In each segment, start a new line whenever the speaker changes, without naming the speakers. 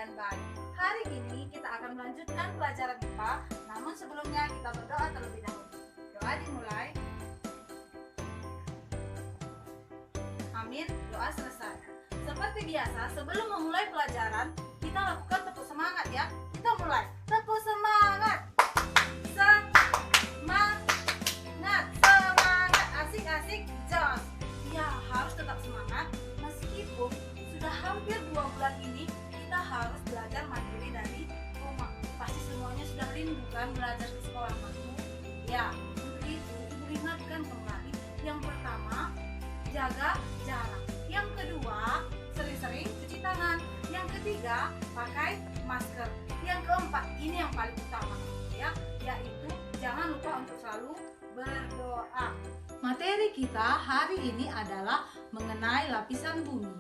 kalian baik. Hari ini kita akan melanjutkan pelajaran IPA, namun sebelumnya kita berdoa terlebih dahulu. Doa dimulai. Amin, doa selesai. Seperti biasa, sebelum memulai pelajaran, kita lakukan tepuk semangat ya. Kita mulai. Tepuk semangat. Semangat. Asik-asik, jos. Ya, harus tetap semangat. Meskipun sudah hampir 2 bulan ini, kita harus belajar mandiri dari rumah. Pasti semuanya sudah rindu kan belajar di sekolah kamu. Ya, untuk itu, Ibu ingatkan kembali. Yang pertama, jaga jarak. Yang kedua, sering-sering cuci tangan. Yang ketiga, pakai masker. Yang keempat, ini yang paling utama ya, yaitu jangan lupa untuk selalu berdoa. Materi kita hari ini adalah mengenai lapisan bumi.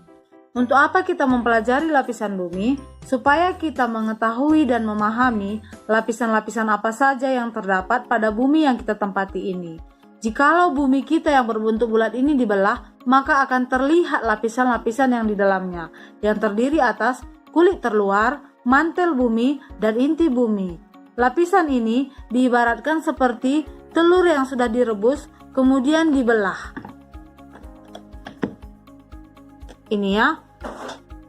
Untuk apa kita mempelajari lapisan bumi? Supaya kita mengetahui dan memahami lapisan-lapisan apa saja yang terdapat pada bumi yang kita tempati ini. Jikalau bumi kita yang berbentuk bulat ini dibelah, maka akan terlihat lapisan-lapisan yang di dalamnya, yang terdiri atas kulit terluar, mantel bumi, dan inti bumi. Lapisan ini diibaratkan seperti telur yang sudah direbus, kemudian dibelah. Ini ya,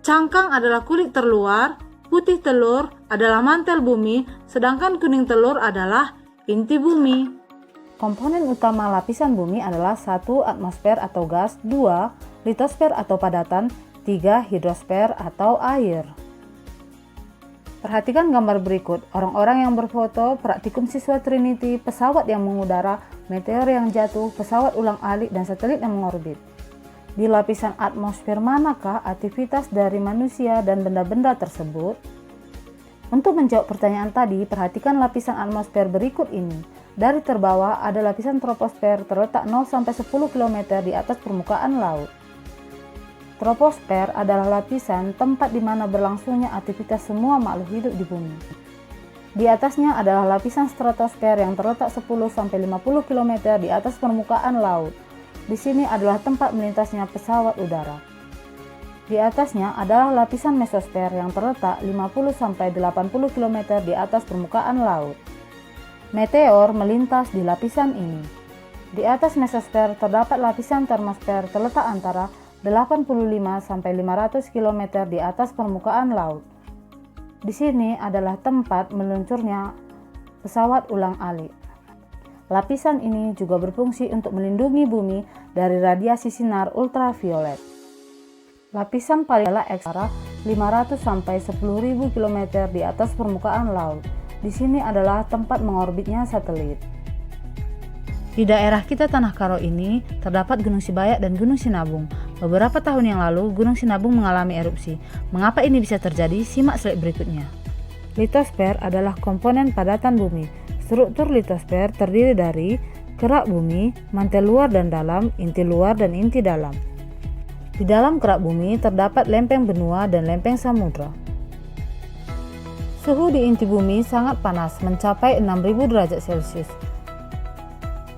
cangkang adalah kulit terluar, putih telur adalah mantel bumi, sedangkan kuning telur adalah inti bumi. Komponen utama lapisan bumi adalah 1. Atmosfer atau gas, 2. Litosfer atau padatan, 3. Hidrosfer atau air. Perhatikan gambar berikut, orang-orang yang berfoto, praktikum siswa Trinity, pesawat yang mengudara, meteor yang jatuh, pesawat ulang-alik, dan satelit yang mengorbit. Di lapisan atmosfer manakah aktivitas dari manusia dan benda-benda tersebut? Untuk menjawab pertanyaan tadi, perhatikan lapisan atmosfer berikut ini. Dari terbawah ada lapisan troposfer terletak 0-10 km di atas permukaan laut. Troposfer adalah lapisan tempat di mana berlangsungnya aktivitas semua makhluk hidup di bumi. Di atasnya adalah lapisan stratosfer yang terletak 10-50 km di atas permukaan laut. Di sini adalah tempat melintasnya pesawat udara. Di atasnya adalah lapisan mesosfer yang terletak 50-80 km di atas permukaan laut. Meteor melintas di lapisan ini. Di atas mesosfer terdapat lapisan termosfer terletak antara 85-500 km di atas permukaan laut. Di sini adalah tempat meluncurnya pesawat ulang-alik. Lapisan ini juga berfungsi untuk melindungi bumi dari radiasi sinar ultraviolet. Lapisan paling adalah ekstra 500-10.000 km di atas permukaan laut. Di sini adalah tempat mengorbitnya satelit. Di daerah kita Tanah Karo ini terdapat Gunung Sibayak dan Gunung Sinabung. Beberapa tahun yang lalu Gunung Sinabung mengalami erupsi. Mengapa ini bisa terjadi? Simak slide berikutnya. Litosfer adalah komponen padatan bumi. Struktur litosfer terdiri dari kerak bumi, mantel luar dan dalam, inti luar dan inti dalam. Di dalam kerak bumi terdapat lempeng benua dan lempeng samudra. Suhu di inti bumi sangat panas, mencapai 6000 derajat Celcius.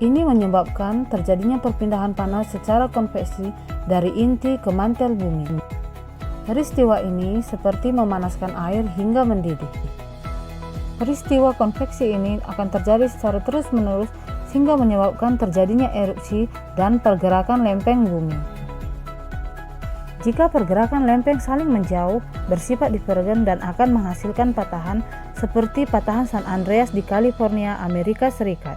Ini menyebabkan terjadinya perpindahan panas secara konveksi dari inti ke mantel bumi. Peristiwa ini seperti memanaskan air hingga mendidih. Peristiwa konveksi ini akan terjadi secara terus-menerus sehingga menyebabkan terjadinya erupsi dan pergerakan lempeng bumi. Jika pergerakan lempeng saling menjauh, bersifat divergen dan akan menghasilkan patahan seperti patahan San Andreas di California, Amerika Serikat.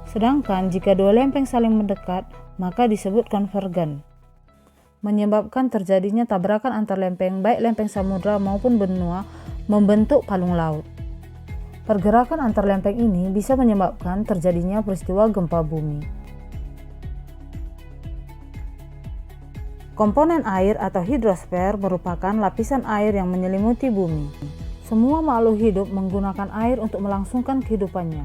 Sedangkan jika dua lempeng saling mendekat, maka disebut konvergen, menyebabkan terjadinya tabrakan antar lempeng, baik lempeng samudra maupun benua, membentuk palung laut. Pergerakan antar lempeng ini bisa menyebabkan terjadinya peristiwa gempa bumi. Komponen air atau hidrosfer merupakan lapisan air yang menyelimuti bumi. Semua makhluk hidup menggunakan air untuk melangsungkan kehidupannya.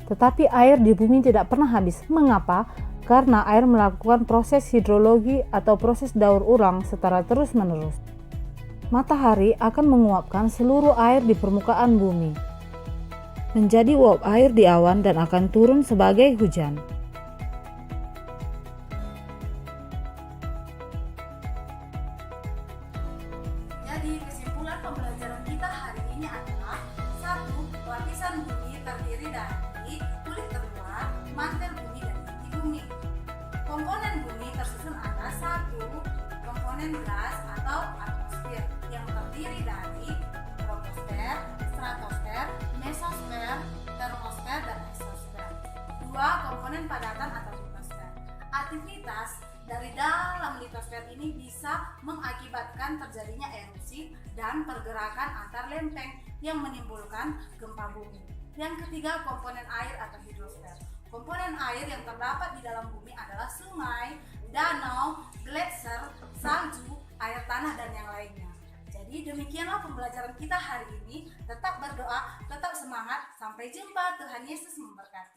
Tetapi air di bumi tidak pernah habis. Mengapa? Karena air melakukan proses hidrologi atau proses daur ulang secara terus-menerus. Matahari akan menguapkan seluruh air di permukaan bumi menjadi uap air di awan dan akan turun sebagai hujan.
Jadi Jadi kesimpulan pembelajaran kita hari ini adalah: 1. Lapisan bumi terdiri dari kulit terluar, mantel bumi, dan inti bumi. Komponen bumi tersusun ada: 1. Komponen gas atau atmosfer yang terdiri dari troposfer, stratosfer, mesosfer, termosfer, dan eksosfer. 2. Komponen padatan atau litosfer. Aktivitas dari dalam litosfer ini bisa mengakibatkan terjadinya erupsi dan pergerakan antar lempeng yang menimbulkan gempa bumi. Yang ketiga, komponen air atau hidrosfer. Komponen air yang terdapat di dalam bumi adalah sungai, danau, gletser, salju, air tanah, dan yang lainnya. Jadi demikianlah pembelajaran kita hari ini. Tetap berdoa, tetap semangat. Sampai jumpa. Tuhan Yesus memberkati.